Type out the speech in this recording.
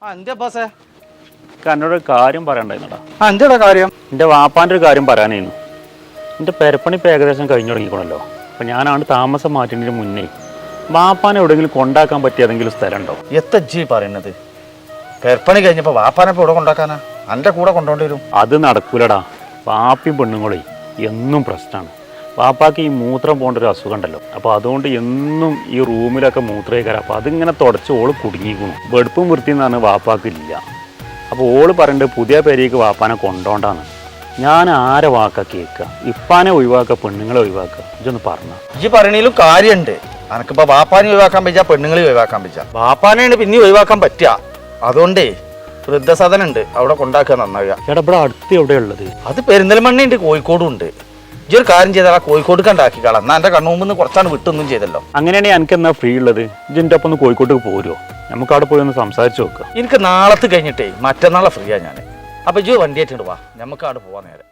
എന്താ ബോസേ? എന്നോടൊരു കാര്യം പറയണ്ടായിരുന്നടാ. എന്താ കാര്യം? എൻ്റെ വാപ്പാൻ്റെ ഒരു കാര്യം പറയാനായിരുന്നു. എൻ്റെ പെരപ്പണി ഇപ്പോൾ ഏകദേശം കഴിഞ്ഞു തുടങ്ങിക്കണല്ലോ. അപ്പോൾ ഞാനാണ് താമസം മാറ്റുന്നതിന് മുന്നേ വാപ്പാനെ എവിടെയെങ്കിലും കൊണ്ടാക്കാൻ പറ്റിയ ഏതെങ്കിലും സ്ഥലമുണ്ടോ? എത്തജ്ജി പറയണത്? പെരപ്പണി കഴിഞ്ഞപ്പോൾ വാപ്പാനെ ഇപ്പോൾ ഇവിടെ കൊണ്ടാക്കാനാ? എൻ്റെ കൂടെ കൊണ്ടുപോണ്ടി വരും. അത് നടക്കൂലടാ. വാപ്പയും പെണ്ണുങ്ങളെ എന്നും പ്രശ്നമാണ്. വാപ്പാക്ക് ഈ മൂത്രം പോകേണ്ട ഒരു അസുഖം ഉണ്ടല്ലോ. അപ്പോൾ അതുകൊണ്ട് എന്നും ഈ റൂമിലൊക്കെ മൂത്രമേക്കാരം. അപ്പോൾ അതിങ്ങനെ തുടച്ച് ഓള് കുടുങ്ങിക്കുന്നു. വെടുപ്പും വൃത്തിയെന്ന് പറഞ്ഞാൽ വാപ്പാക്കില്ല. അപ്പോൾ ഓള് പറയേണ്ടത് പുതിയ പേരേക്ക് വാപ്പാനെ കൊണ്ടോണ്ടാണ്. ഞാൻ ആരെ വാക്ക കേൾക്കുക? ഇപ്പാനെ ഒഴിവാക്കുക, പെണ്ണുങ്ങളെ ഒഴിവാക്കുക. ഇതൊന്ന് പറഞ്ഞ ഈ പറയണേലും കാര്യമുണ്ട്. അനക്കിപ്പോൾ വാപ്പാനെ ഒഴിവാക്കാൻ പറ്റുക, പെണ്ണുങ്ങളെ ഒഴിവാക്കാൻ പറ്റുക. വാപ്പാനെയാണ് പിന്നെ ഒഴിവാക്കാൻ പറ്റുക. അതുകൊണ്ടേ വൃദ്ധസദനം ഉണ്ട്, അവിടെ കൊണ്ടാക്കുക നന്നാവുക. ചേട്ടാ ഇവിടെ അടുത്ത് എവിടെയുള്ളത്? അത് പെരിന്തൽമണ്ണ ഉണ്ട്, കോഴിക്കോടും ഉണ്ട്. ഈ ഒരു കാര്യം ചെയ്താൽ ആ കോഴിക്കോട് കണ്ടാക്കിക്കളാം. എന്നാൽ എൻ്റെ കണ്ണു മുമ്പ് കുറച്ചാണ് വിട്ടൊന്നും ചെയ്തല്ലോ. അങ്ങനെയാണെങ്കിൽ എനിക്ക് എന്നാ ഫ്രീ ഉള്ളത്? ഇതിൻ്റെ ഒപ്പം ഒന്ന് കോഴിക്കോട്ടേക്ക് പോരുമോ? നമുക്ക് അവിടെ പോയി ഒന്ന് സംസാരിച്ച് നോക്കുക. എനിക്ക് നാളത്തെ കഴിഞ്ഞിട്ടേ മറ്റന്നാളെ ഫ്രീയാണ് ഞാൻ. അപ്പോൾ ഈ വണ്ടി ആയിട്ടുണ്ട് വാ, നമുക്ക് അവിടെ പോവാൻ നേരെ.